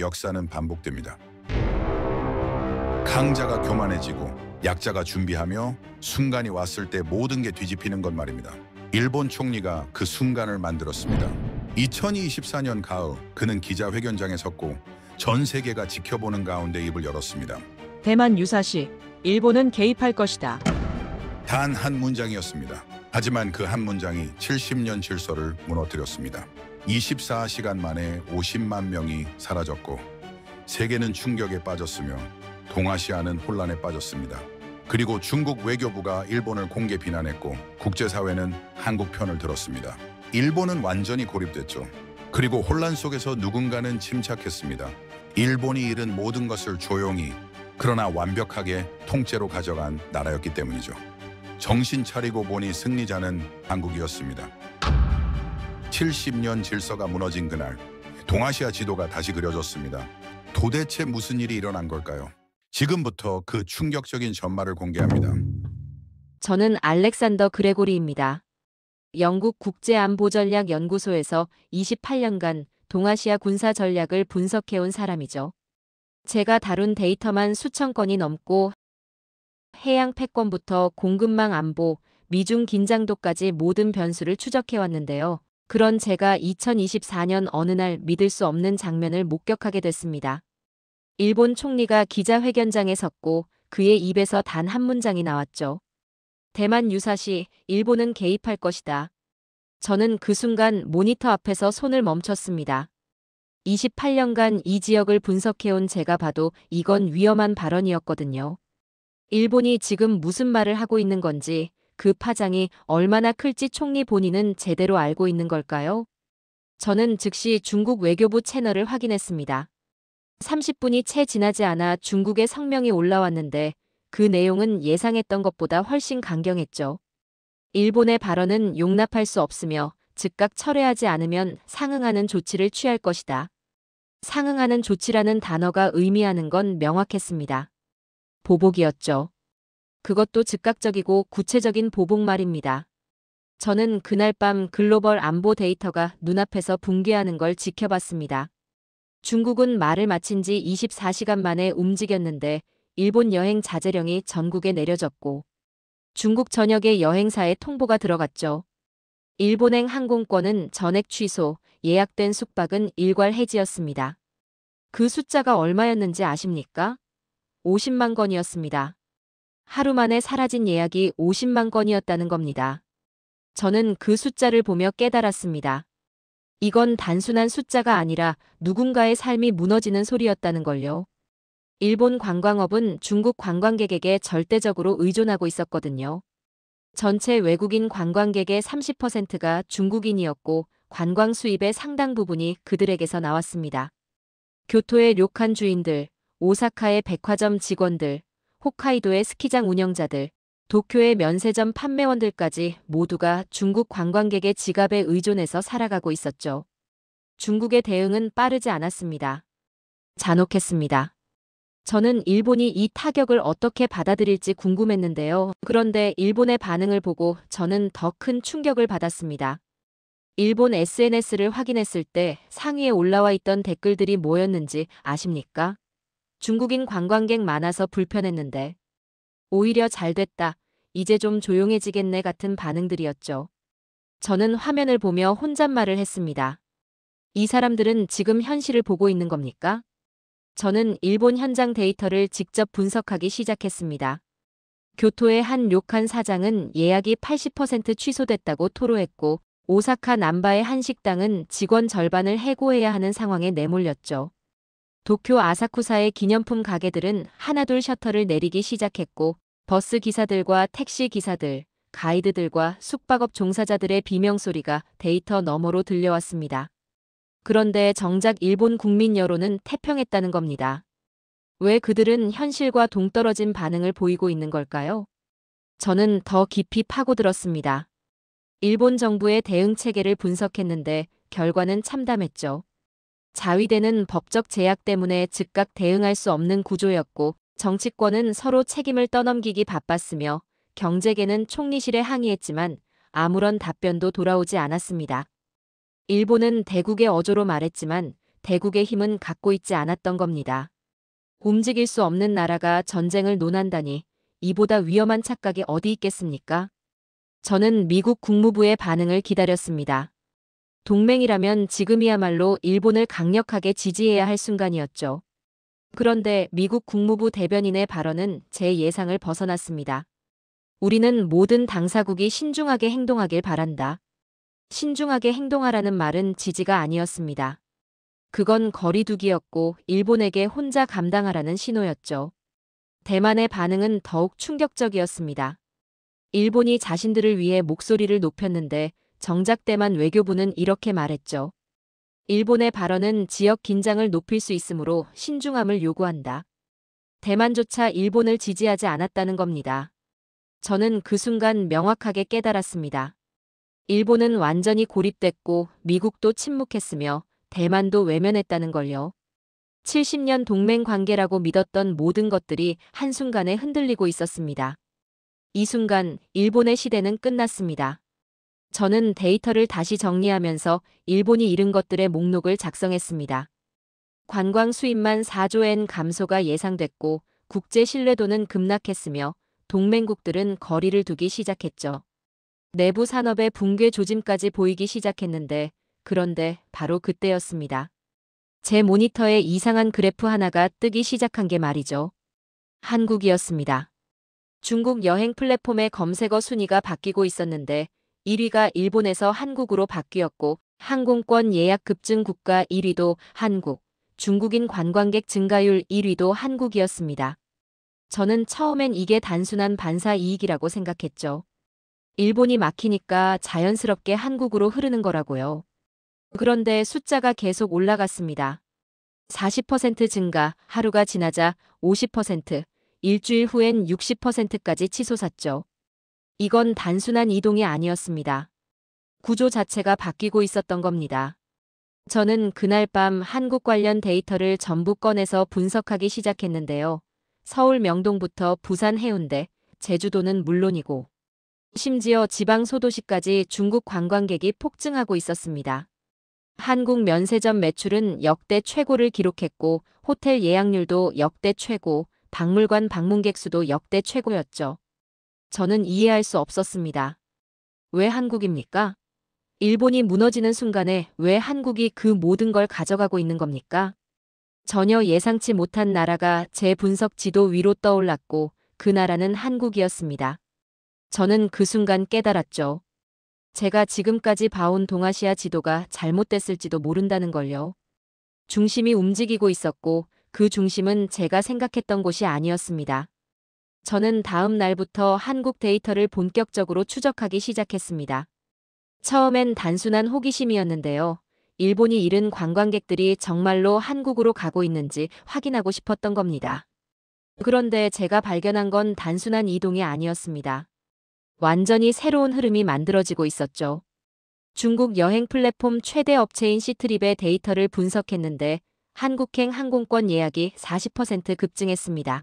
역사는 반복됩니다. 강자가 교만해지고 약자가 준비하며 순간이 왔을 때 모든 게 뒤집히는 것 말입니다. 일본 총리가 그 순간을 만들었습니다. 2024년 가을 그는 기자회견장에 섰고 전 세계가 지켜보는 가운데 입을 열었습니다. 대만 유사시, 일본은 개입할 것이다. 단 한 문장이었습니다. 하지만 그 한 문장이 70년 질서를 무너뜨렸습니다. 24시간 만에 50만 명이 사라졌고 세계는 충격에 빠졌으며 동아시아는 혼란에 빠졌습니다. 그리고 중국 외교부가 일본을 공개 비난했고 국제사회는 한국 편을 들었습니다. 일본은 완전히 고립됐죠. 그리고 혼란 속에서 누군가는 침착했습니다. 일본이 잃은 모든 것을 조용히 그러나 완벽하게 통째로 가져간 나라였기 때문이죠. 정신 차리고 보니 승리자는 한국이었습니다. 70년 질서가 무너진 그날 동아시아 지도가 다시 그려졌습니다. 도대체 무슨 일이 일어난 걸까요? 지금부터 그 충격적인 전말을 공개합니다. 저는 알렉산더 그레고리입니다. 영국 국제안보전략연구소에서 28년간 동아시아 군사 전략을 분석해온 사람이죠. 제가 다룬 데이터만 수천 건이 넘고 해양 패권부터 공급망 안보, 미중 긴장도까지 모든 변수를 추적해왔는데요. 그런 제가 2024년 어느 날 믿을 수 없는 장면을 목격하게 됐습니다. 일본 총리가 기자회견장에 섰고 그의 입에서 단 한 문장이 나왔죠. 대만 유사시, 일본은 개입할 것이다. 저는 그 순간 모니터 앞에서 손을 멈췄습니다. 28년간 이 지역을 분석해온 제가 봐도 이건 위험한 발언이었거든요. 일본이 지금 무슨 말을 하고 있는 건지, 그 파장이 얼마나 클지 총리 본인은 제대로 알고 있는 걸까요? 저는 즉시 중국 외교부 채널을 확인했습니다. 30분이 채 지나지 않아 중국의 성명이 올라왔는데 그 내용은 예상했던 것보다 훨씬 강경했죠. 일본의 발언은 용납할 수 없으며 즉각 철회하지 않으면 상응하는 조치를 취할 것이다. 상응하는 조치라는 단어가 의미하는 건 명확했습니다. 보복이었죠. 그것도 즉각적이고 구체적인 보복 말입니다. 저는 그날 밤 글로벌 안보 데이터가 눈앞에서 붕괴하는 걸 지켜봤습니다. 중국은 말을 마친 지 24시간 만에 움직였는데 일본 여행 자제령이 전국에 내려졌고 중국 전역의 여행사에 통보가 들어갔죠. 일본행 항공권은 전액 취소, 예약된 숙박은 일괄 해지였습니다. 그 숫자가 얼마였는지 아십니까? 50만 건이었습니다. 하루 만에 사라진 예약이 50만 건이었다는 겁니다. 저는 그 숫자를 보며 깨달았습니다. 이건 단순한 숫자가 아니라 누군가의 삶이 무너지는 소리였다는 걸요. 일본 관광업은 중국 관광객에게 절대적으로 의존하고 있었거든요. 전체 외국인 관광객의 30%가 중국인이었고 관광 수입의 상당 부분이 그들에게서 나왔습니다. 교토의 료칸 주인들, 오사카의 백화점 직원들, 홋카이도의 스키장 운영자들, 도쿄의 면세점 판매원들까지 모두가 중국 관광객의 지갑에 의존해서 살아가고 있었죠. 중국의 대응은 빠르지 않았습니다. 잔혹했습니다. 저는 일본이 이 타격을 어떻게 받아들일지 궁금했는데요. 그런데 일본의 반응을 보고 저는 더 큰 충격을 받았습니다. 일본 SNS를 확인했을 때 상위에 올라와 있던 댓글들이 뭐였는지 아십니까? 중국인 관광객 많아서 불편했는데 오히려 잘됐다. 이제 좀 조용해지겠네 같은 반응들이었죠. 저는 화면을 보며 혼잣말을 했습니다. 이 사람들은 지금 현실을 보고 있는 겁니까? 저는 일본 현장 데이터를 직접 분석하기 시작했습니다. 교토의 한 료칸 사장은 예약이 80% 취소됐다고 토로했고 오사카 남바의 한 식당은 직원 절반을 해고해야 하는 상황에 내몰렸죠. 도쿄 아사쿠사의 기념품 가게들은 하나둘 셔터를 내리기 시작했고 버스 기사들과 택시 기사들, 가이드들과 숙박업 종사자들의 비명소리가 데이터 너머로 들려왔습니다. 그런데 정작 일본 국민 여론은 태평했다는 겁니다. 왜 그들은 현실과 동떨어진 반응을 보이고 있는 걸까요? 저는 더 깊이 파고들었습니다. 일본 정부의 대응 체계를 분석했는데 결과는 참담했죠. 자위대는 법적 제약 때문에 즉각 대응할 수 없는 구조였고 정치권은 서로 책임을 떠넘기기 바빴으며 경제계는 총리실에 항의했지만 아무런 답변도 돌아오지 않았습니다. 일본은 대국의 어조로 말했지만 대국의 힘은 갖고 있지 않았던 겁니다. 움직일 수 없는 나라가 전쟁을 논한다니 이보다 위험한 착각이 어디 있겠습니까? 저는 미국 국무부의 반응을 기다렸습니다. 동맹이라면 지금이야말로 일본을 강력하게 지지해야 할 순간이었죠. 그런데 미국 국무부 대변인의 발언은 제 예상을 벗어났습니다. 우리는 모든 당사국이 신중하게 행동하길 바란다. 신중하게 행동하라는 말은 지지가 아니었습니다. 그건 거리두기였고 일본에게 혼자 감당하라는 신호였죠. 대만의 반응은 더욱 충격적이었습니다. 일본이 자신들을 위해 목소리를 높였는데 정작 대만 외교부는 이렇게 말했죠. 일본의 발언은 지역 긴장을 높일 수 있으므로 신중함을 요구한다. 대만조차 일본을 지지하지 않았다는 겁니다. 저는 그 순간 명확하게 깨달았습니다. 일본은 완전히 고립됐고 미국도 침묵했으며 대만도 외면했다는 걸요. 70년 동맹 관계라고 믿었던 모든 것들이 한순간에 흔들리고 있었습니다. 이 순간 일본의 시대는 끝났습니다. 저는 데이터를 다시 정리하면서 일본이 잃은 것들의 목록을 작성했습니다. 관광 수입만 4조 엔 감소가 예상됐고 국제 신뢰도는 급락했으며 동맹국들은 거리를 두기 시작했죠. 내부 산업의 붕괴 조짐까지 보이기 시작했는데 그런데 바로 그때였습니다. 제 모니터에 이상한 그래프 하나가 뜨기 시작한 게 말이죠. 한국이었습니다. 중국 여행 플랫폼의 검색어 순위가 바뀌고 있었는데 1위가 일본에서 한국으로 바뀌었고 항공권 예약 급증 국가 1위도 한국, 중국인 관광객 증가율 1위도 한국이었습니다. 저는 처음엔 이게 단순한 반사 이익이라고 생각했죠. 일본이 막히니까 자연스럽게 한국으로 흐르는 거라고요. 그런데 숫자가 계속 올라갔습니다. 40% 증가, 하루가 지나자 50%, 일주일 후엔 60%까지 치솟았죠. 이건 단순한 이동이 아니었습니다. 구조 자체가 바뀌고 있었던 겁니다. 저는 그날 밤 한국 관련 데이터를 전부 꺼내서 분석하기 시작했는데요. 서울 명동부터 부산 해운대, 제주도는 물론이고 심지어 지방 소도시까지 중국 관광객이 폭증하고 있었습니다. 한국 면세점 매출은 역대 최고를 기록했고 호텔 예약률도 역대 최고, 박물관 방문객 수도 역대 최고였죠. 저는 이해할 수 없었습니다. 왜 한국입니까? 일본이 무너지는 순간에 왜 한국이 그 모든 걸 가져가고 있는 겁니까? 전혀 예상치 못한 나라가 제 분석 지도 위로 떠올랐고 그 나라는 한국이었습니다. 저는 그 순간 깨달았죠. 제가 지금까지 봐온 동아시아 지도가 잘못됐을지도 모른다는 걸요. 중심이 움직이고 있었고 그 중심은 제가 생각했던 곳이 아니었습니다. 저는 다음 날부터 한국 데이터를 본격적으로 추적하기 시작했습니다. 처음엔 단순한 호기심이었는데요. 일본이 잃은 관광객들이 정말로 한국으로 가고 있는지 확인하고 싶었던 겁니다. 그런데 제가 발견한 건 단순한 이동이 아니었습니다. 완전히 새로운 흐름이 만들어지고 있었죠. 중국 여행 플랫폼 최대 업체인 시트립의 데이터를 분석했는데 한국행 항공권 예약이 40% 급증했습니다.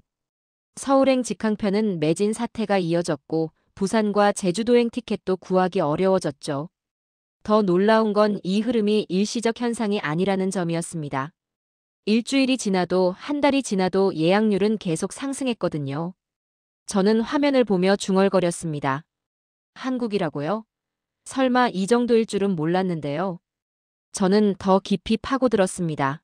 서울행 직항편은 매진 사태가 이어졌고 부산과 제주도행 티켓도 구하기 어려워졌죠. 더 놀라운 건 이 흐름이 일시적 현상이 아니라는 점이었습니다. 일주일이 지나도 한 달이 지나도 예약률은 계속 상승했거든요. 저는 화면을 보며 중얼거렸습니다. 한국이라고요? 설마 이 정도일 줄은 몰랐는데요. 저는 더 깊이 파고들었습니다.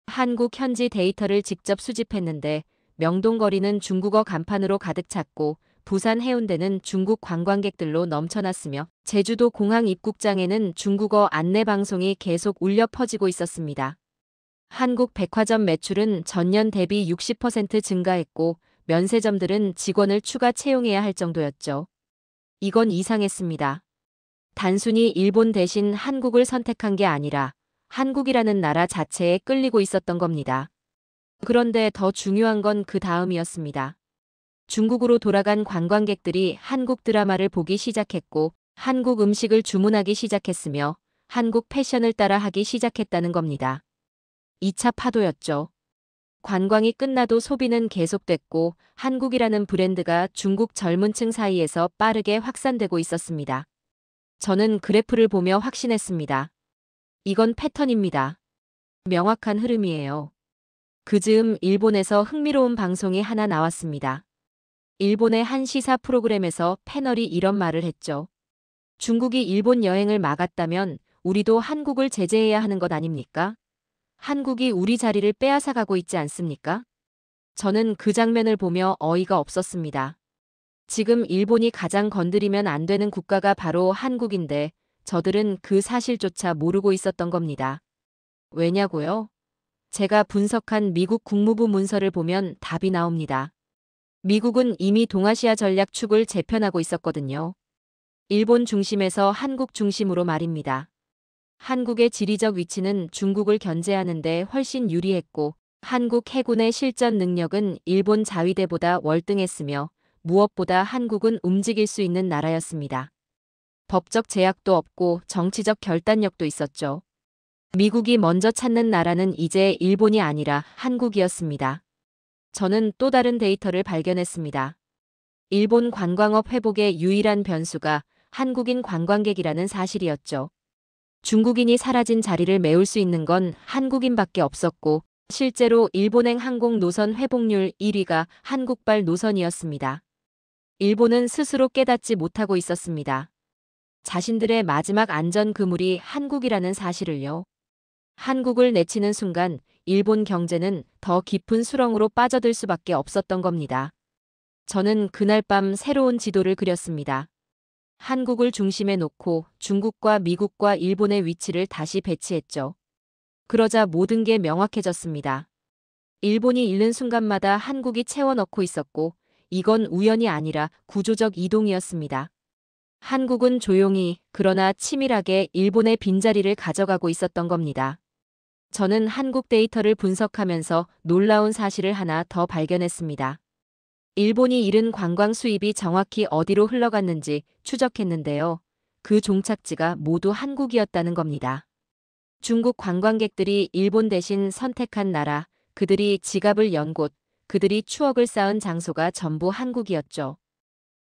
한국 현지 데이터를 직접 수집했는데 명동거리는 중국어 간판으로 가득 찼고 부산 해운대는 중국 관광객들로 넘쳐났으며 제주도 공항 입국장에는 중국어 안내 방송이 계속 울려 퍼지고 있었습니다. 한국 백화점 매출은 전년 대비 60% 증가했고 면세점들은 직원을 추가 채용해야 할 정도였죠. 이건 이상했습니다. 단순히 일본 대신 한국을 선택한 게 아니라 한국이라는 나라 자체에 끌리고 있었던 겁니다. 그런데 더 중요한 건 그 다음이었습니다. 중국으로 돌아간 관광객들이 한국 드라마를 보기 시작했고 한국 음식을 주문하기 시작했으며 한국 패션을 따라 하기 시작했다는 겁니다. 2차 파도였죠. 관광이 끝나도 소비는 계속됐고 한국이라는 브랜드가 중국 젊은 층 사이에서 빠르게 확산되고 있었습니다. 저는 그래프를 보며 확신했습니다. 이건 패턴입니다. 명확한 흐름이에요. 그 즈음 일본에서 흥미로운 방송이 하나 나왔습니다. 일본의 한 시사 프로그램에서 패널이 이런 말을 했죠. 중국이 일본 여행을 막았다면 우리도 한국을 제재해야 하는 것 아닙니까? 한국이 우리 자리를 빼앗아가고 있지 않습니까? 저는 그 장면을 보며 어이가 없었습니다. 지금 일본이 가장 건드리면 안 되는 국가가 바로 한국인데 저들은 그 사실조차 모르고 있었던 겁니다. 왜냐고요? 제가 분석한 미국 국무부 문서를 보면 답이 나옵니다. 미국은 이미 동아시아 전략 축을 재편하고 있었거든요. 일본 중심에서 한국 중심으로 말입니다. 한국의 지리적 위치는 중국을 견제하는 데 훨씬 유리했고 한국 해군의 실전 능력은 일본 자위대보다 월등했으며 무엇보다 한국은 움직일 수 있는 나라였습니다. 법적 제약도 없고 정치적 결단력도 있었죠. 미국이 먼저 찾는 나라는 이제 일본이 아니라 한국이었습니다. 저는 또 다른 데이터를 발견했습니다. 일본 관광업 회복의 유일한 변수가 한국인 관광객이라는 사실이었죠. 중국인이 사라진 자리를 메울 수 있는 건 한국인밖에 없었고 실제로 일본행 항공 노선 회복률 1위가 한국발 노선이었습니다. 일본은 스스로 깨닫지 못하고 있었습니다. 자신들의 마지막 안전 그물이 한국이라는 사실을요. 한국을 내치는 순간 일본 경제는 더 깊은 수렁으로 빠져들 수밖에 없었던 겁니다. 저는 그날 밤 새로운 지도를 그렸습니다. 한국을 중심에 놓고 중국과 미국과 일본의 위치를 다시 배치했죠. 그러자 모든 게 명확해졌습니다. 일본이 잃는 순간마다 한국이 채워 넣고 있었고 이건 우연이 아니라 구조적 이동이었습니다. 한국은 조용히 그러나 치밀하게 일본의 빈자리를 가져가고 있었던 겁니다. 저는 한국 데이터를 분석하면서 놀라운 사실을 하나 더 발견했습니다. 일본이 잃은 관광 수입이 정확히 어디로 흘러갔는지 추적했는데요. 그 종착지가 모두 한국이었다는 겁니다. 중국 관광객들이 일본 대신 선택한 나라, 그들이 지갑을 연 곳, 그들이 추억을 쌓은 장소가 전부 한국이었죠.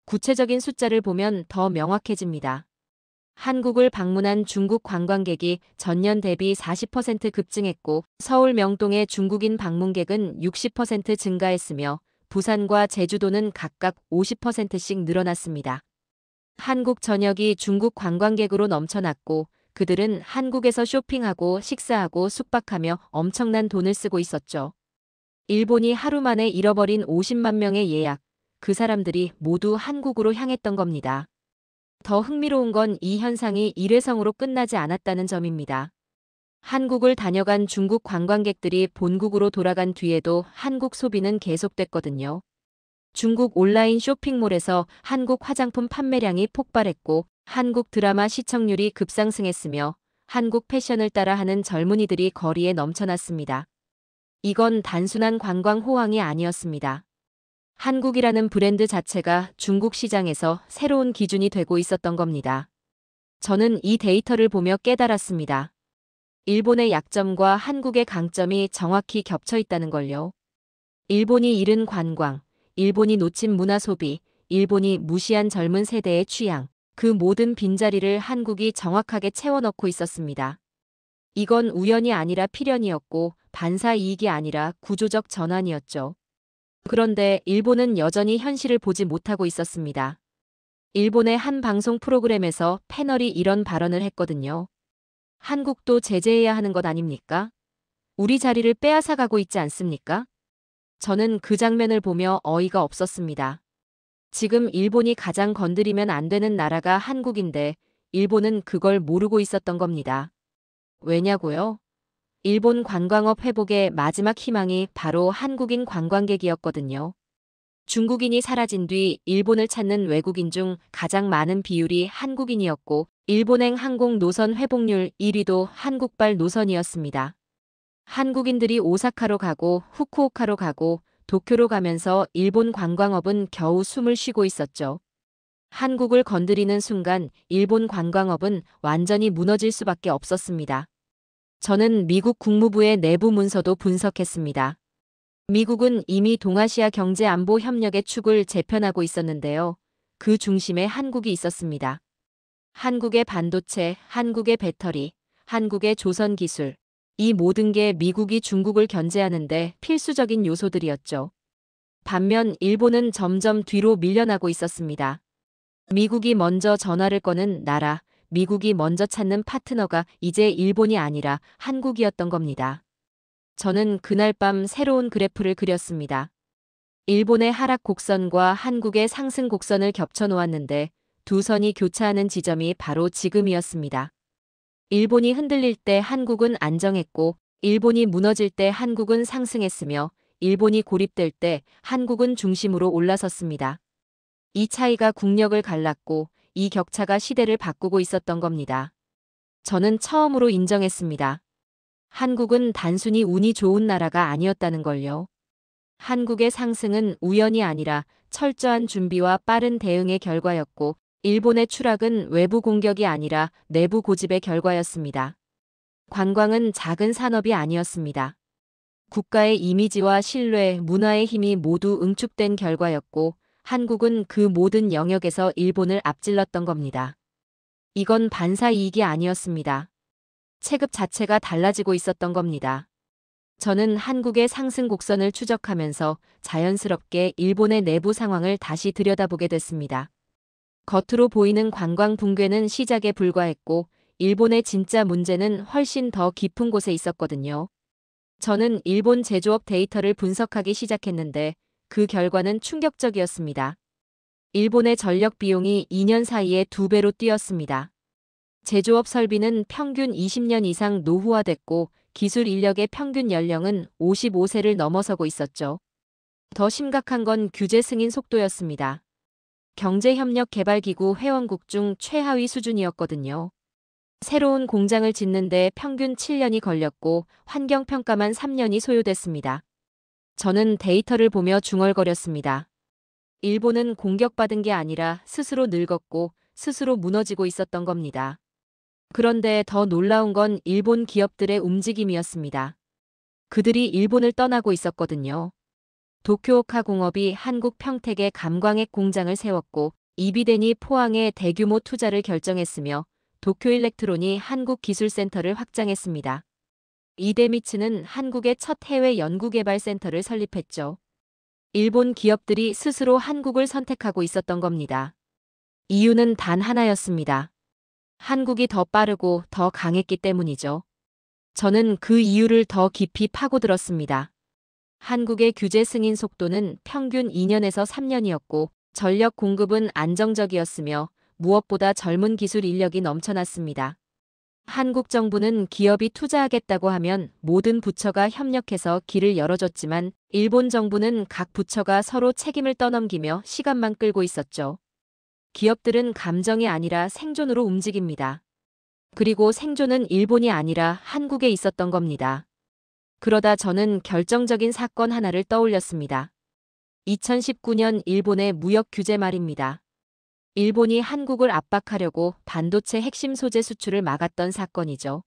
구체적인 숫자를 보면 더 명확해집니다. 한국을 방문한 중국 관광객이 전년 대비 40% 급증했고 서울 명동의 중국인 방문객은 60% 증가했으며 부산과 제주도는 각각 50%씩 늘어났습니다. 한국 전역이 중국 관광객으로 넘쳐났고 그들은 한국에서 쇼핑하고 식사하고 숙박하며 엄청난 돈을 쓰고 있었죠. 일본이 하루 만에 잃어버린 50만 명의 예약, 그 사람들이 모두 한국으로 향했던 겁니다. 더 흥미로운 건 이 현상이 일회성으로 끝나지 않았다는 점입니다. 한국을 다녀간 중국 관광객들이 본국으로 돌아간 뒤에도 한국 소비는 계속됐거든요. 중국 온라인 쇼핑몰에서 한국 화장품 판매량이 폭발했고 한국 드라마 시청률이 급상승했으며 한국 패션을 따라하는 젊은이들이 거리에 넘쳐났습니다. 이건 단순한 관광 호황이 아니었습니다. 한국이라는 브랜드 자체가 중국 시장에서 새로운 기준이 되고 있었던 겁니다. 저는 이 데이터를 보며 깨달았습니다. 일본의 약점과 한국의 강점이 정확히 겹쳐 있다는 걸요. 일본이 잃은 관광, 일본이 놓친 문화 소비, 일본이 무시한 젊은 세대의 취향, 그 모든 빈자리를 한국이 정확하게 채워넣고 있었습니다. 이건 우연이 아니라 필연이었고 반사 이익이 아니라 구조적 전환이었죠. 그런데 일본은 여전히 현실을 보지 못하고 있었습니다. 일본의 한 방송 프로그램에서 패널이 이런 발언을 했거든요. 한국도 제재해야 하는 것 아닙니까? 우리 자리를 빼앗아가고 있지 않습니까? 저는 그 장면을 보며 어이가 없었습니다. 지금 일본이 가장 건드리면 안 되는 나라가 한국인데 일본은 그걸 모르고 있었던 겁니다. 왜냐고요? 일본 관광업 회복의 마지막 희망이 바로 한국인 관광객이었거든요. 중국인이 사라진 뒤 일본을 찾는 외국인 중 가장 많은 비율이 한국인이었고 일본행 항공 노선 회복률 1위도 한국발 노선이었습니다. 한국인들이 오사카로 가고 후쿠오카로 가고 도쿄로 가면서 일본 관광업은 겨우 숨을 쉬고 있었죠. 한국을 건드리는 순간 일본 관광업은 완전히 무너질 수밖에 없었습니다. 저는 미국 국무부의 내부 문서도 분석했습니다. 미국은 이미 동아시아 경제안보 협력의 축을 재편하고 있었는데요. 그 중심에 한국이 있었습니다. 한국의 반도체, 한국의 배터리, 한국의 조선 기술, 이 모든 게 미국이 중국을 견제하는데 필수적인 요소들이었죠. 반면 일본은 점점 뒤로 밀려나고 있었습니다. 미국이 먼저 전화를 거는 나라, 미국이 먼저 찾는 파트너가 이제 일본이 아니라 한국이었던 겁니다. 저는 그날 밤 새로운 그래프를 그렸습니다. 일본의 하락 곡선과 한국의 상승 곡선을 겹쳐 놓았는데 두 선이 교차하는 지점이 바로 지금이었습니다. 일본이 흔들릴 때 한국은 안정했고, 일본이 무너질 때 한국은 상승했으며, 일본이 고립될 때 한국은 중심으로 올라섰습니다. 이 차이가 국력을 갈랐고, 이 격차가 시대를 바꾸고 있었던 겁니다. 저는 처음으로 인정했습니다. 한국은 단순히 운이 좋은 나라가 아니었다는 걸요. 한국의 상승은 우연이 아니라 철저한 준비와 빠른 대응의 결과였고, 일본의 추락은 외부 공격이 아니라 내부 고집의 결과였습니다. 관광은 작은 산업이 아니었습니다. 국가의 이미지와 신뢰, 문화의 힘이 모두 응축된 결과였고, 한국은 그 모든 영역에서 일본을 앞질렀던 겁니다. 이건 반사이익이 아니었습니다. 체급 자체가 달라지고 있었던 겁니다. 저는 한국의 상승 곡선을 추적하면서 자연스럽게 일본의 내부 상황을 다시 들여다보게 됐습니다. 겉으로 보이는 관광 붕괴는 시작에 불과했고, 일본의 진짜 문제는 훨씬 더 깊은 곳에 있었거든요. 저는 일본 제조업 데이터를 분석하기 시작했는데 그 결과는 충격적이었습니다. 일본의 전력 비용이 2년 사이에 2배로 뛰었습니다. 제조업 설비는 평균 20년 이상 노후화됐고 기술 인력의 평균 연령은 55세를 넘어서고 있었죠. 더 심각한 건 규제 승인 속도였습니다. 경제협력개발기구 회원국 중 최하위 수준이었거든요. 새로운 공장을 짓는데 평균 7년이 걸렸고 환경평가만 3년이 소요됐습니다. 저는 데이터를 보며 중얼거렸습니다. 일본은 공격받은 게 아니라 스스로 늙었고 스스로 무너지고 있었던 겁니다. 그런데 더 놀라운 건 일본 기업들의 움직임이었습니다. 그들이 일본을 떠나고 있었거든요. 도쿄오카 공업이 한국 평택에 감광핵 공장을 세웠고 이비덴이 포항에 대규모 투자를 결정했으며 도쿄일렉트론이 한국기술센터를 확장했습니다. 이데미츠는 한국의 첫 해외 연구개발센터를 설립했죠. 일본 기업들이 스스로 한국을 선택하고 있었던 겁니다. 이유는 단 하나였습니다. 한국이 더 빠르고 더 강했기 때문이죠. 저는 그 이유를 더 깊이 파고들었습니다. 한국의 규제 승인 속도는 평균 2년에서 3년이었고 전력 공급은 안정적이었으며 무엇보다 젊은 기술 인력이 넘쳐났습니다. 한국 정부는 기업이 투자하겠다고 하면 모든 부처가 협력해서 길을 열어줬지만 일본 정부는 각 부처가 서로 책임을 떠넘기며 시간만 끌고 있었죠. 기업들은 감정이 아니라 생존으로 움직입니다. 그리고 생존은 일본이 아니라 한국에 있었던 겁니다. 그러다 저는 결정적인 사건 하나를 떠올렸습니다. 2019년 일본의 무역 규제 말입니다. 일본이 한국을 압박하려고 반도체 핵심 소재 수출을 막았던 사건이죠.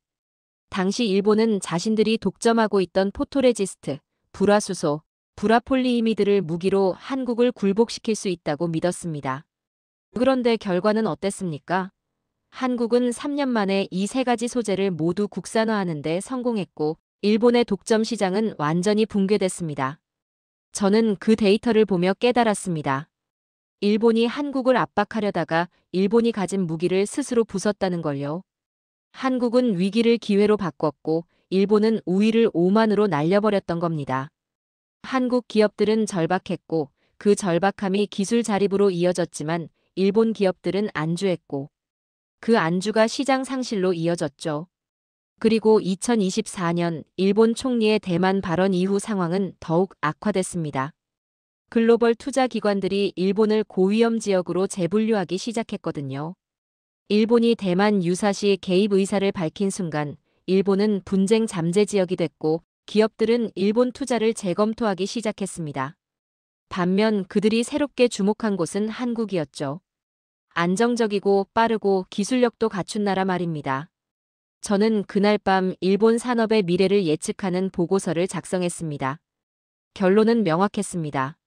당시 일본은 자신들이 독점하고 있던 포토레지스트, 불화수소, 불화폴리이미드를 무기로 한국을 굴복시킬 수 있다고 믿었습니다. 그런데 결과는 어땠습니까? 한국은 3년 만에 이 세 가지 소재를 모두 국산화하는 데 성공했고 일본의 독점 시장은 완전히 붕괴됐습니다. 저는 그 데이터를 보며 깨달았습니다. 일본이 한국을 압박하려다가 일본이 가진 무기를 스스로 부쉈다는 걸요. 한국은 위기를 기회로 바꿨고 일본은 우위를 오만으로 날려버렸던 겁니다. 한국 기업들은 절박했고 그 절박함이 기술 자립으로 이어졌지만 일본 기업들은 안주했고 그 안주가 시장 상실로 이어졌죠. 그리고 2024년 일본 총리의 대만 발언 이후 상황은 더욱 악화됐습니다. 글로벌 투자 기관들이 일본을 고위험 지역으로 재분류하기 시작했거든요. 일본이 대만 유사시 개입 의사를 밝힌 순간 일본은 분쟁 잠재 지역이 됐고 기업들은 일본 투자를 재검토하기 시작했습니다. 반면 그들이 새롭게 주목한 곳은 한국이었죠. 안정적이고 빠르고 기술력도 갖춘 나라 말입니다. 저는 그날 밤 일본 산업의 미래를 예측하는 보고서를 작성했습니다. 결론은 명확했습니다.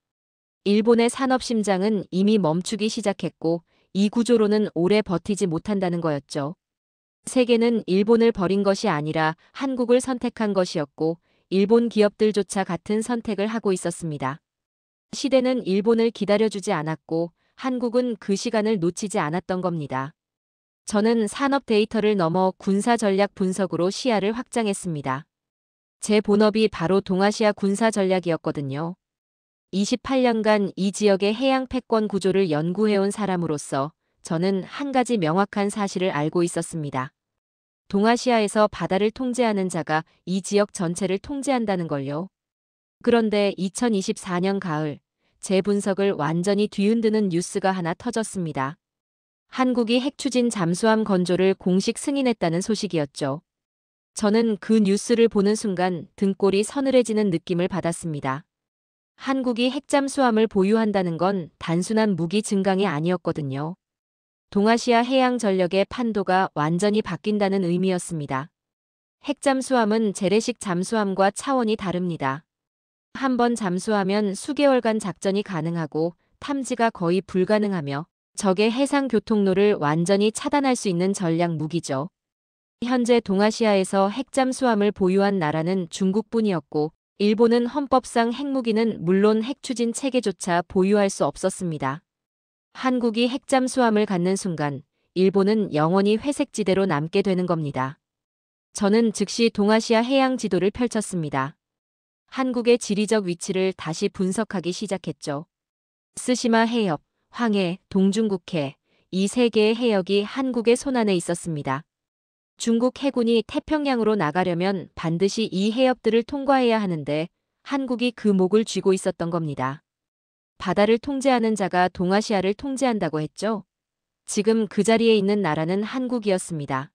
일본의 산업 심장은 이미 멈추기 시작했고 이 구조로는 오래 버티지 못한다는 거였죠. 세계는 일본을 버린 것이 아니라 한국을 선택한 것이었고 일본 기업들조차 같은 선택을 하고 있었습니다. 시대는 일본을 기다려주지 않았고 한국은 그 시간을 놓치지 않았던 겁니다. 저는 산업 데이터를 넘어 군사 전략 분석으로 시야를 확장했습니다. 제 본업이 바로 동아시아 군사 전략이었거든요. 28년간 이 지역의 해양 패권 구조를 연구해온 사람으로서 저는 한 가지 명확한 사실을 알고 있었습니다. 동아시아에서 바다를 통제하는 자가 이 지역 전체를 통제한다는 걸요. 그런데 2024년 가을, 제 분석을 완전히 뒤흔드는 뉴스가 하나 터졌습니다. 한국이 핵추진 잠수함 건조를 공식 승인했다는 소식이었죠. 저는 그 뉴스를 보는 순간 등골이 서늘해지는 느낌을 받았습니다. 한국이 핵잠수함을 보유한다는 건 단순한 무기 증강이 아니었거든요. 동아시아 해양 전력의 판도가 완전히 바뀐다는 의미였습니다. 핵잠수함은 재래식 잠수함과 차원이 다릅니다. 한 번 잠수하면 수개월간 작전이 가능하고 탐지가 거의 불가능하며 적의 해상 교통로를 완전히 차단할 수 있는 전략 무기죠. 현재 동아시아에서 핵잠수함을 보유한 나라는 중국뿐이었고 일본은 헌법상 핵무기는 물론 핵추진 체계조차 보유할 수 없었습니다. 한국이 핵잠수함을 갖는 순간 일본은 영원히 회색지대로 남게 되는 겁니다. 저는 즉시 동아시아 해양 지도를 펼쳤습니다. 한국의 지리적 위치를 다시 분석하기 시작했죠. 스시마 해협, 황해, 동중국해, 이 세 개의 해역이 한국의 손안에 있었습니다. 중국 해군이 태평양으로 나가려면 반드시 이 해협들을 통과해야 하는데 한국이 그 목을 쥐고 있었던 겁니다. 바다를 통제하는 자가 동아시아를 통제한다고 했죠. 지금 그 자리에 있는 나라는 한국이었습니다.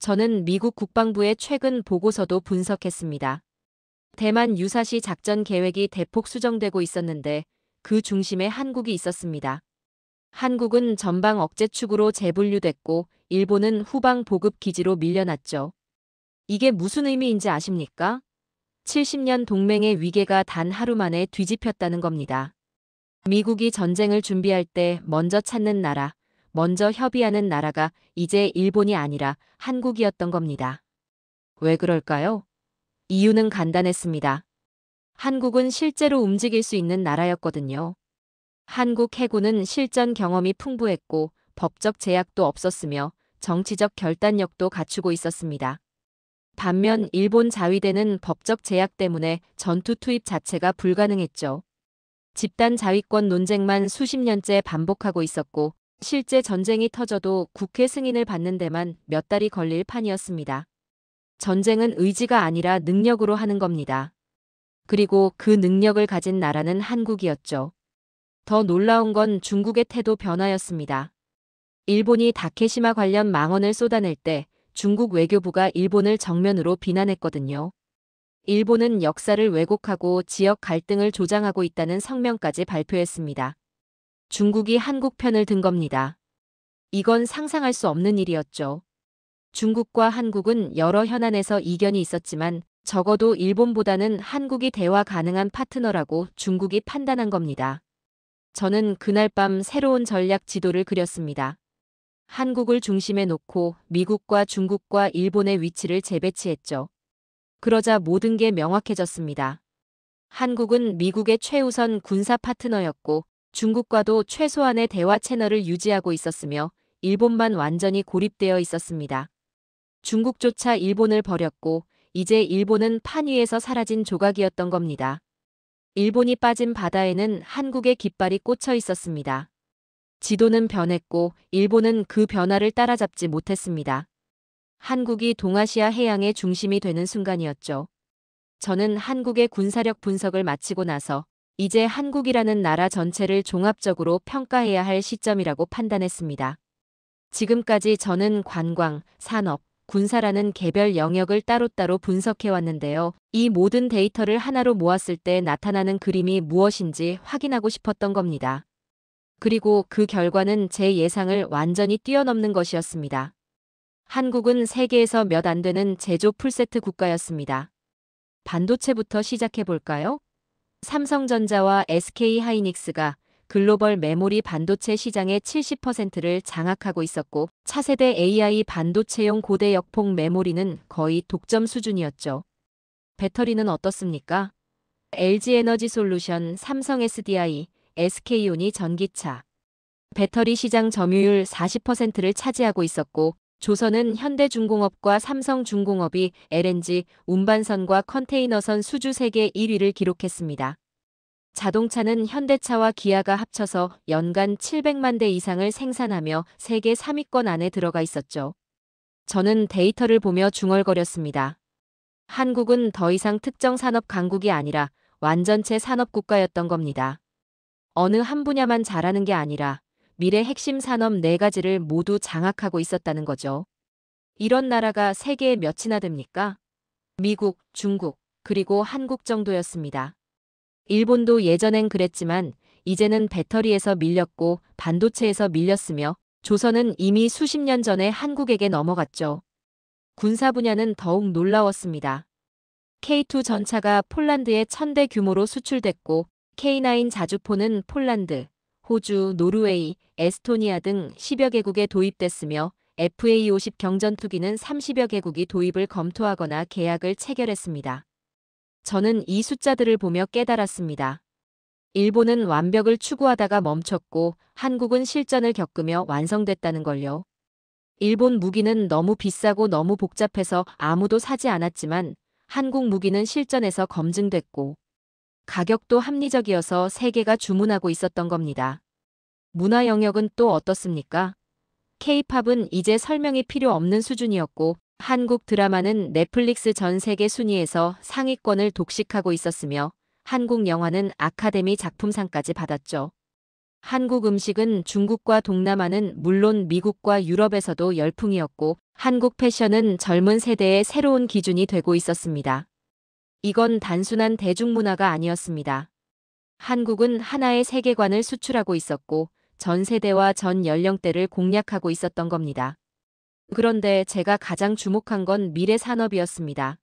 저는 미국 국방부의 최근 보고서도 분석했습니다. 대만 유사시 작전 계획이 대폭 수정되고 있었는데 그 중심에 한국이 있었습니다. 한국은 전방 억제축으로 재분류됐고 일본은 후방 보급 기지로 밀려났죠. 이게 무슨 의미인지 아십니까? 70년 동맹의 위계가 단 하루 만에 뒤집혔다는 겁니다. 미국이 전쟁을 준비할 때 먼저 찾는 나라, 먼저 협의하는 나라가 이제 일본이 아니라 한국이었던 겁니다. 왜 그럴까요? 이유는 간단했습니다. 한국은 실제로 움직일 수 있는 나라였거든요. 한국 해군은 실전 경험이 풍부했고 법적 제약도 없었으며 정치적 결단력도 갖추고 있었습니다. 반면 일본 자위대는 법적 제약 때문에 전투 투입 자체가 불가능했죠. 집단 자위권 논쟁만 수십 년째 반복하고 있었고 실제 전쟁이 터져도 국회 승인을 받는 데만 몇 달이 걸릴 판이었습니다. 전쟁은 의지가 아니라 능력으로 하는 겁니다. 그리고 그 능력을 가진 나라는 한국이었죠. 더 놀라운 건 중국의 태도 변화였습니다. 일본이 다케시마 관련 망언을 쏟아낼 때 중국 외교부가 일본을 정면으로 비난했거든요. 일본은 역사를 왜곡하고 지역 갈등을 조장하고 있다는 성명까지 발표했습니다. 중국이 한국 편을 든 겁니다. 이건 상상할 수 없는 일이었죠. 중국과 한국은 여러 현안에서 이견이 있었지만 적어도 일본보다는 한국이 대화 가능한 파트너라고 중국이 판단한 겁니다. 저는 그날 밤 새로운 전략 지도를 그렸습니다. 한국을 중심에 놓고 미국과 중국과 일본의 위치를 재배치했죠. 그러자 모든 게 명확해졌습니다. 한국은 미국의 최우선 군사 파트너였고 중국과도 최소한의 대화 채널을 유지하고 있었으며 일본만 완전히 고립되어 있었습니다. 중국조차 일본을 버렸고 이제 일본은 판 위에서 사라진 조각이었던 겁니다. 일본이 빠진 바다에는 한국의 깃발이 꽂혀 있었습니다. 지도는 변했고 일본은 그 변화를 따라잡지 못했습니다. 한국이 동아시아 해양의 중심이 되는 순간이었죠. 저는 한국의 군사력 분석을 마치고 나서 이제 한국이라는 나라 전체를 종합적으로 평가해야 할 시점이라고 판단했습니다. 지금까지 저는 관광, 산업, 군사라는 개별 영역을 따로따로 분석해왔는데요. 이 모든 데이터를 하나로 모았을 때 나타나는 그림이 무엇인지 확인하고 싶었던 겁니다. 그리고 그 결과는 제 예상을 완전히 뛰어넘는 것이었습니다. 한국은 세계에서 몇 안 되는 제조 풀세트 국가였습니다. 반도체부터 시작해볼까요? 삼성전자와 SK하이닉스가 글로벌 메모리 반도체 시장의 70%를 장악하고 있었고 차세대 AI 반도체용 고대 역폭 메모리는 거의 독점 수준이었죠. 배터리는 어떻습니까? LG에너지솔루션, 삼성 SDI, SK온이 전기차. 배터리 시장 점유율 40%를 차지하고 있었고 조선은 현대중공업과 삼성중공업이 LNG, 운반선과 컨테이너선 수주 세계 1위를 기록했습니다. 자동차는 현대차와 기아가 합쳐서 연간 700만 대 이상을 생산하며 세계 3위권 안에 들어가 있었죠. 저는 데이터를 보며 중얼거렸습니다. 한국은 더 이상 특정 산업 강국이 아니라 완전체 산업 국가였던 겁니다. 어느 한 분야만 잘하는 게 아니라 미래 핵심 산업 4가지를 모두 장악하고 있었다는 거죠. 이런 나라가 세계에 몇이나 됩니까? 미국, 중국, 그리고 한국 정도였습니다. 일본도 예전엔 그랬지만 이제는 배터리에서 밀렸고 반도체에서 밀렸으며 조선은 이미 수십 년 전에 한국에게 넘어갔죠. 군사 분야는 더욱 놀라웠습니다. K2 전차가 폴란드에 1000대 규모로 수출됐고 K9 자주포는 폴란드, 호주, 노르웨이, 에스토니아 등 10여 개국에 도입됐으며 FA-50 경전투기는 30여 개국이 도입을 검토하거나 계약을 체결했습니다. 저는 이 숫자들을 보며 깨달았습니다. 일본은 완벽을 추구하다가 멈췄고 한국은 실전을 겪으며 완성됐다는 걸요. 일본 무기는 너무 비싸고 너무 복잡해서 아무도 사지 않았지만 한국 무기는 실전에서 검증됐고 가격도 합리적이어서 세계가 주문하고 있었던 겁니다. 문화 영역은 또 어떻습니까? K-팝은 이제 설명이 필요 없는 수준이었고 한국 드라마는 넷플릭스 전 세계 순위에서 상위권을 독식하고 있었으며 한국 영화는 아카데미 작품상까지 받았죠. 한국 음식은 중국과 동남아는 물론 미국과 유럽에서도 열풍이었고 한국 패션은 젊은 세대의 새로운 기준이 되고 있었습니다. 이건 단순한 대중문화가 아니었습니다. 한국은 하나의 세계관을 수출하고 있었고 전 세대와 전 연령대를 공략하고 있었던 겁니다. 그런데 제가 가장 주목한 건 미래 산업이었습니다.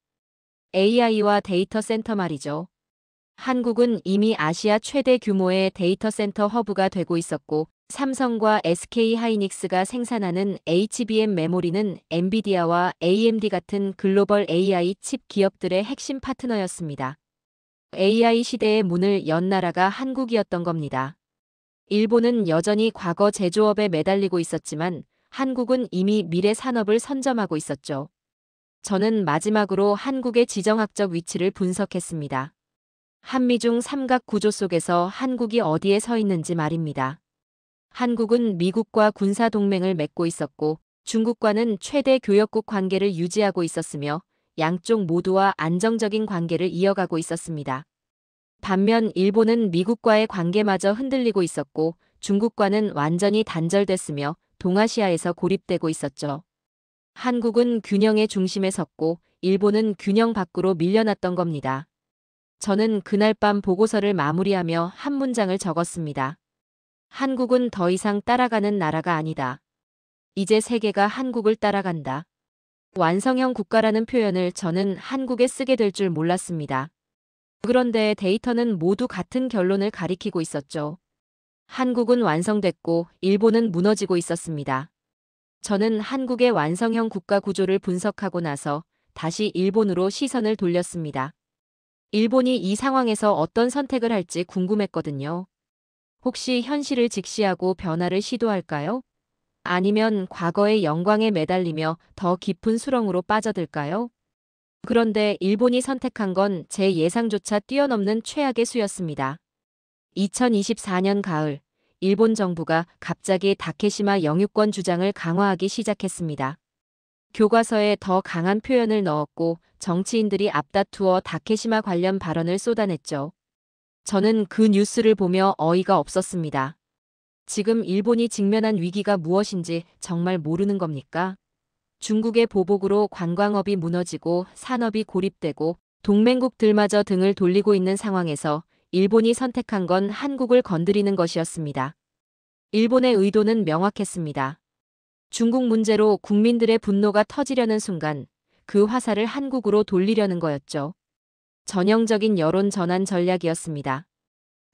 AI와 데이터 센터 말이죠. 한국은 이미 아시아 최대 규모의 데이터 센터 허브가 되고 있었고 삼성과 SK하이닉스가 생산하는 HBM 메모리는 엔비디아와 AMD 같은 글로벌 AI 칩 기업들의 핵심 파트너였습니다. AI 시대의 문을 연 나라가 한국이었던 겁니다. 일본은 여전히 과거 제조업에 매달리고 있었지만 한국은 이미 미래 산업을 선점하고 있었죠. 저는 마지막으로 한국의 지정학적 위치를 분석했습니다. 한미중 삼각 구조 속에서 한국이 어디에 서 있는지 말입니다. 한국은 미국과 군사 동맹을 맺고 있었고 중국과는 최대 교역국 관계를 유지하고 있었으며 양쪽 모두와 안정적인 관계를 이어가고 있었습니다. 반면 일본은 미국과의 관계마저 흔들리고 있었고 중국과는 완전히 단절됐으며 동아시아에서 고립되고 있었죠. 한국은 균형의 중심에 섰고 일본은 균형 밖으로 밀려났던 겁니다. 저는 그날 밤 보고서를 마무리하며 한 문장을 적었습니다. 한국은 더 이상 따라가는 나라가 아니다. 이제 세계가 한국을 따라간다. 완성형 국가라는 표현을 저는 한국에 쓰게 될 줄 몰랐습니다. 그런데 데이터는 모두 같은 결론을 가리키고 있었죠. 한국은 완성됐고 일본은 무너지고 있었습니다. 저는 한국의 완성형 국가 구조를 분석하고 나서 다시 일본으로 시선을 돌렸습니다. 일본이 이 상황에서 어떤 선택을 할지 궁금했거든요. 혹시 현실을 직시하고 변화를 시도할까요? 아니면 과거의 영광에 매달리며 더 깊은 수렁으로 빠져들까요? 그런데 일본이 선택한 건 제 예상조차 뛰어넘는 최악의 수였습니다. 2024년 가을, 일본 정부가 갑자기 다케시마 영유권 주장을 강화하기 시작했습니다. 교과서에 더 강한 표현을 넣었고 정치인들이 앞다투어 다케시마 관련 발언을 쏟아냈죠. 저는 그 뉴스를 보며 어이가 없었습니다. 지금 일본이 직면한 위기가 무엇인지 정말 모르는 겁니까? 중국의 보복으로 관광업이 무너지고 산업이 고립되고 동맹국들마저 등을 돌리고 있는 상황에서 일본이 선택한 건 한국을 건드리는 것이었습니다. 일본의 의도는 명확했습니다. 중국 문제로 국민들의 분노가 터지려는 순간 그 화살을 한국으로 돌리려는 거였죠. 전형적인 여론 전환 전략이었습니다.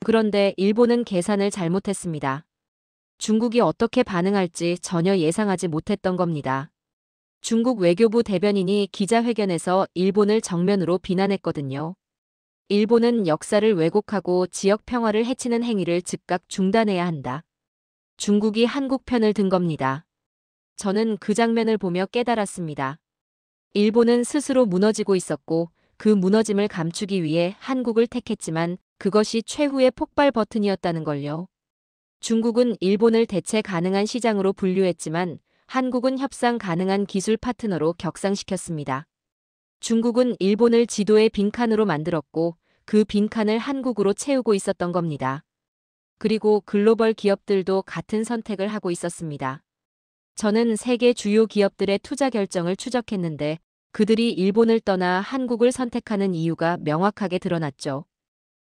그런데 일본은 계산을 잘못했습니다. 중국이 어떻게 반응할지 전혀 예상하지 못했던 겁니다. 중국 외교부 대변인이 기자회견에서 일본을 정면으로 비난했거든요. 일본은 역사를 왜곡하고 지역 평화를 해치는 행위를 즉각 중단해야 한다. 중국이 한국 편을 든 겁니다. 저는 그 장면을 보며 깨달았습니다. 일본은 스스로 무너지고 있었고 그 무너짐을 감추기 위해 한국을 택했지만 그것이 최후의 폭발 버튼이었다는 걸요. 중국은 일본을 대체 가능한 시장으로 분류했지만 한국은 협상 가능한 기술 파트너로 격상시켰습니다. 중국은 일본을 지도의 빈칸으로 만들었고 그 빈칸을 한국으로 채우고 있었던 겁니다. 그리고 글로벌 기업들도 같은 선택을 하고 있었습니다. 저는 세계 주요 기업들의 투자 결정을 추적했는데 그들이 일본을 떠나 한국을 선택하는 이유가 명확하게 드러났죠.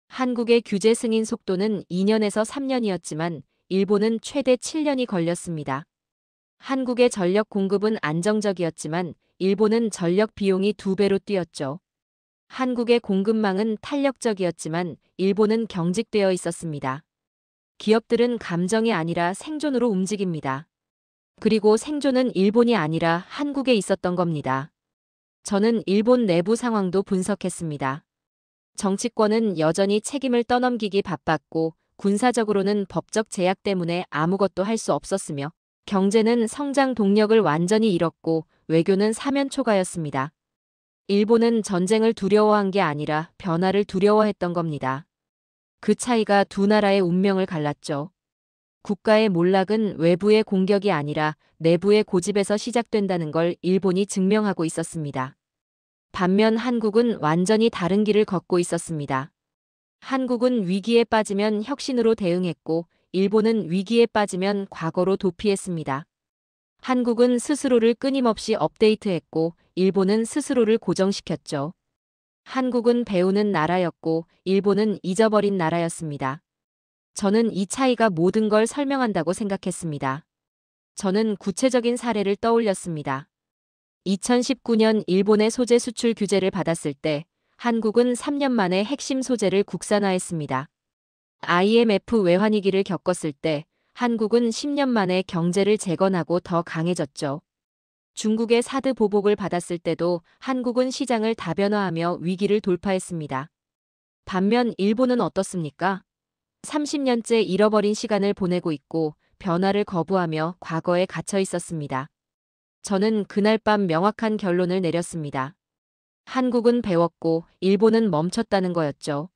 한국의 규제 승인 속도는 2년에서 3년이었지만 일본은 최대 7년이 걸렸습니다. 한국의 전력 공급은 안정적이었지만 일본은 전력 비용이 2배로 뛰었죠. 한국의 공급망은 탄력적이었지만 일본은 경직되어 있었습니다. 기업들은 감정이 아니라 생존으로 움직입니다. 그리고 생존은 일본이 아니라 한국에 있었던 겁니다. 저는 일본 내부 상황도 분석했습니다. 정치권은 여전히 책임을 떠넘기기 바빴고 군사적으로는 법적 제약 때문에 아무것도 할 수 없었으며 경제는 성장 동력을 완전히 잃었고 외교는 사면초가였습니다. 일본은 전쟁을 두려워한 게 아니라 변화를 두려워했던 겁니다. 그 차이가 두 나라의 운명을 갈랐죠. 국가의 몰락은 외부의 공격이 아니라 내부의 고집에서 시작된다는 걸 일본이 증명하고 있었습니다. 반면 한국은 완전히 다른 길을 걷고 있었습니다. 한국은 위기에 빠지면 혁신으로 대응했고 일본은 위기에 빠지면 과거로 도피했습니다. 한국은 스스로를 끊임없이 업데이트했고 일본은 스스로를 고정시켰죠. 한국은 배우는 나라였고 일본은 잊어버린 나라였습니다. 저는 이 차이가 모든 걸 설명한다고 생각했습니다. 저는 구체적인 사례를 떠올렸습니다. 2019년 일본의 소재 수출 규제를 받았을 때 한국은 3년 만에 핵심 소재를 국산화했습니다. IMF 외환위기를 겪었을 때 한국은 10년 만에 경제를 재건하고 더 강해졌죠. 중국의 사드 보복을 받았을 때도 한국은 시장을 다변화하며 위기를 돌파했습니다. 반면 일본은 어떻습니까? 30년째 잃어버린 시간을 보내고 있고 변화를 거부하며 과거에 갇혀 있었습니다. 저는 그날 밤 명확한 결론을 내렸습니다. 한국은 배웠고 일본은 멈췄다는 거였죠.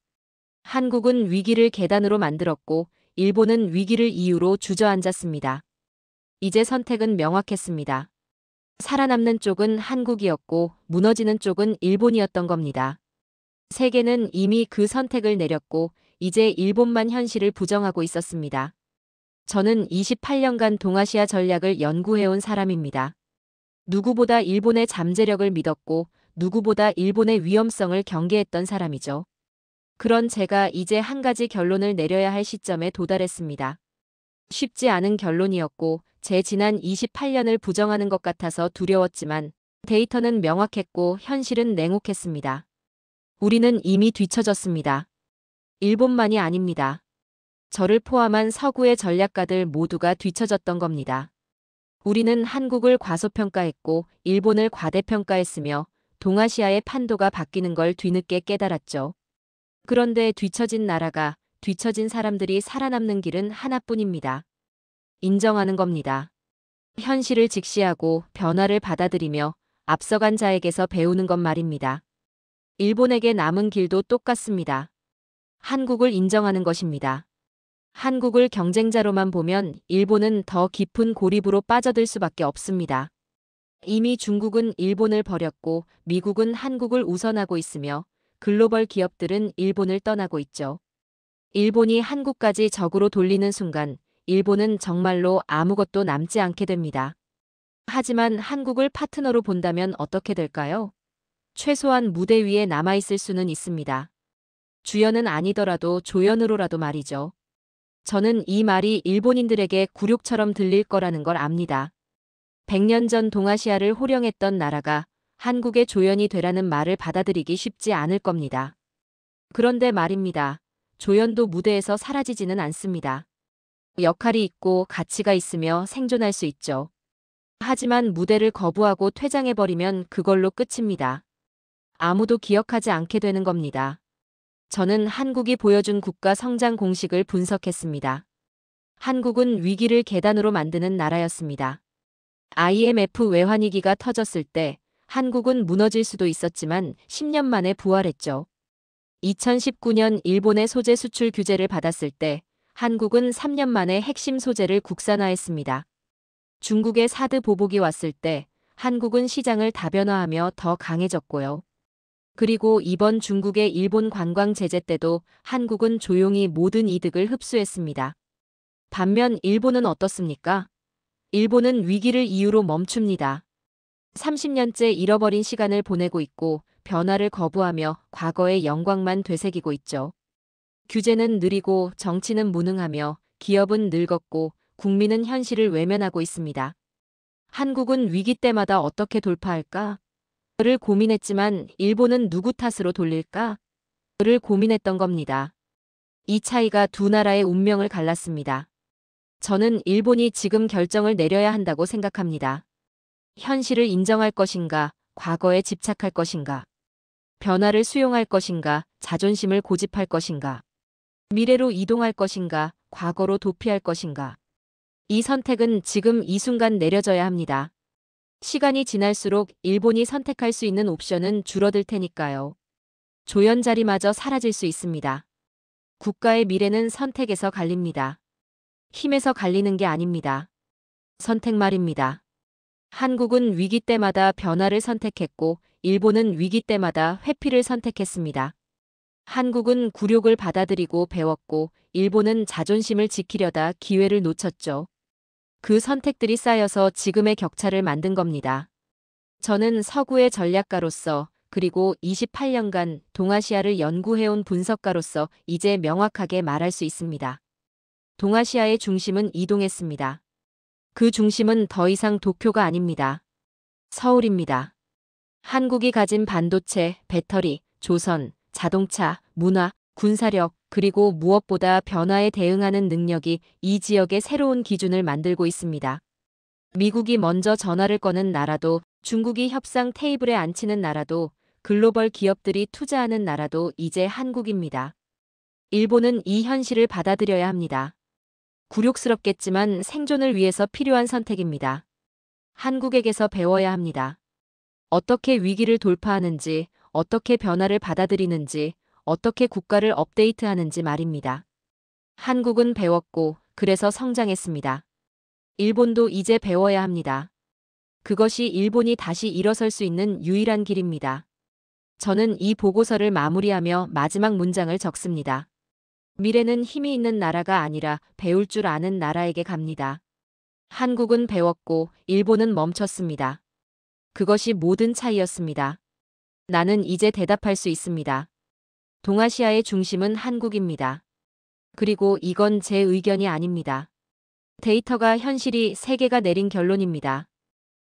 한국은 위기를 계단으로 만들었고 일본은 위기를 이유로 주저앉았습니다. 이제 선택은 명확했습니다. 살아남는 쪽은 한국이었고 무너지는 쪽은 일본이었던 겁니다. 세계는 이미 그 선택을 내렸고 이제 일본만 현실을 부정하고 있었습니다. 저는 28년간 동아시아 전략을 연구해온 사람입니다. 누구보다 일본의 잠재력을 믿었고 누구보다 일본의 위험성을 경계했던 사람이죠. 그런 제가 이제 한 가지 결론을 내려야 할 시점에 도달했습니다. 쉽지 않은 결론이었고 제 지난 28년을 부정하는 것 같아서 두려웠지만 데이터는 명확했고 현실은 냉혹했습니다. 우리는 이미 뒤처졌습니다. 일본만이 아닙니다. 저를 포함한 서구의 전략가들 모두가 뒤처졌던 겁니다. 우리는 한국을 과소평가했고 일본을 과대평가했으며 동아시아의 판도가 바뀌는 걸 뒤늦게 깨달았죠. 그런데 뒤처진 나라가, 뒤처진 사람들이 살아남는 길은 하나뿐입니다. 인정하는 겁니다. 현실을 직시하고 변화를 받아들이며 앞서간 자에게서 배우는 것 말입니다. 일본에게 남은 길도 똑같습니다. 한국을 인정하는 것입니다. 한국을 경쟁자로만 보면 일본은 더 깊은 고립으로 빠져들 수밖에 없습니다. 이미 중국은 일본을 버렸고 미국은 한국을 우선하고 있으며 글로벌 기업들은 일본을 떠나고 있죠. 일본이 한국까지 적으로 돌리는 순간 일본은 정말로 아무것도 남지 않게 됩니다. 하지만 한국을 파트너로 본다면 어떻게 될까요? 최소한 무대 위에 남아있을 수는 있습니다. 주연은 아니더라도 조연으로라도 말이죠. 저는 이 말이 일본인들에게 굴욕처럼 들릴 거라는 걸 압니다. 100년 전 동아시아를 호령했던 나라가 한국의 조연이 되라는 말을 받아들이기 쉽지 않을 겁니다. 그런데 말입니다. 조연도 무대에서 사라지지는 않습니다. 역할이 있고 가치가 있으며 생존할 수 있죠. 하지만 무대를 거부하고 퇴장해버리면 그걸로 끝입니다. 아무도 기억하지 않게 되는 겁니다. 저는 한국이 보여준 국가 성장 공식을 분석했습니다. 한국은 위기를 계단으로 만드는 나라였습니다. IMF 외환위기가 터졌을 때 한국은 무너질 수도 있었지만 10년 만에 부활했죠. 2019년 일본의 소재 수출 규제를 받았을 때 한국은 3년 만에 핵심 소재를 국산화했습니다. 중국의 사드 보복이 왔을 때 한국은 시장을 다변화하며 더 강해졌고요. 그리고 이번 중국의 일본 관광 제재 때도 한국은 조용히 모든 이득을 흡수했습니다. 반면 일본은 어떻습니까? 일본은 위기를 이유로 멈춥니다. 30년째 잃어버린 시간을 보내고 있고 변화를 거부하며 과거의 영광만 되새기고 있죠. 규제는 느리고 정치는 무능하며 기업은 늙었고 국민은 현실을 외면하고 있습니다. 한국은 위기 때마다 어떻게 돌파할까? 를 고민했지만 일본은 누구 탓으로 돌릴까? 를 고민했던 겁니다. 이 차이가 두 나라의 운명을 갈랐습니다. 저는 일본이 지금 결정을 내려야 한다고 생각합니다. 현실을 인정할 것인가, 과거에 집착할 것인가, 변화를 수용할 것인가, 자존심을 고집할 것인가, 미래로 이동할 것인가, 과거로 도피할 것인가. 이 선택은 지금 이 순간 내려져야 합니다. 시간이 지날수록 일본이 선택할 수 있는 옵션은 줄어들 테니까요. 조연 자리마저 사라질 수 있습니다. 국가의 미래는 선택에서 갈립니다. 힘에서 갈리는 게 아닙니다. 선택 말입니다. 한국은 위기 때마다 변화를 선택했고 일본은 위기 때마다 회피를 선택했습니다. 한국은 굴욕을 받아들이고 배웠고 일본은 자존심을 지키려다 기회를 놓쳤죠. 그 선택들이 쌓여서 지금의 격차를 만든 겁니다. 저는 서구의 전략가로서 그리고 28년간 동아시아를 연구해온 분석가로서 이제 명확하게 말할 수 있습니다. 동아시아의 중심은 이동했습니다. 그 중심은 더 이상 도쿄가 아닙니다. 서울입니다. 한국이 가진 반도체, 배터리, 조선, 자동차, 문화, 군사력, 그리고 무엇보다 변화에 대응하는 능력이 이 지역의 새로운 기준을 만들고 있습니다. 미국이 먼저 전화를 거는 나라도, 중국이 협상 테이블에 앉히는 나라도, 글로벌 기업들이 투자하는 나라도 이제 한국입니다. 일본은 이 현실을 받아들여야 합니다. 굴욕스럽겠지만 생존을 위해서 필요한 선택입니다. 한국에게서 배워야 합니다. 어떻게 위기를 돌파하는지, 어떻게 변화를 받아들이는지, 어떻게 국가를 업데이트하는지 말입니다. 한국은 배웠고 그래서 성장했습니다. 일본도 이제 배워야 합니다. 그것이 일본이 다시 일어설 수 있는 유일한 길입니다. 저는 이 보고서를 마무리하며 마지막 문장을 적습니다. 미래는 힘이 있는 나라가 아니라 배울 줄 아는 나라에게 갑니다. 한국은 배웠고 일본은 멈췄습니다. 그것이 모든 차이였습니다. 나는 이제 대답할 수 있습니다. 동아시아의 중심은 한국입니다. 그리고 이건 제 의견이 아닙니다. 데이터가 현실이 세계가 내린 결론입니다.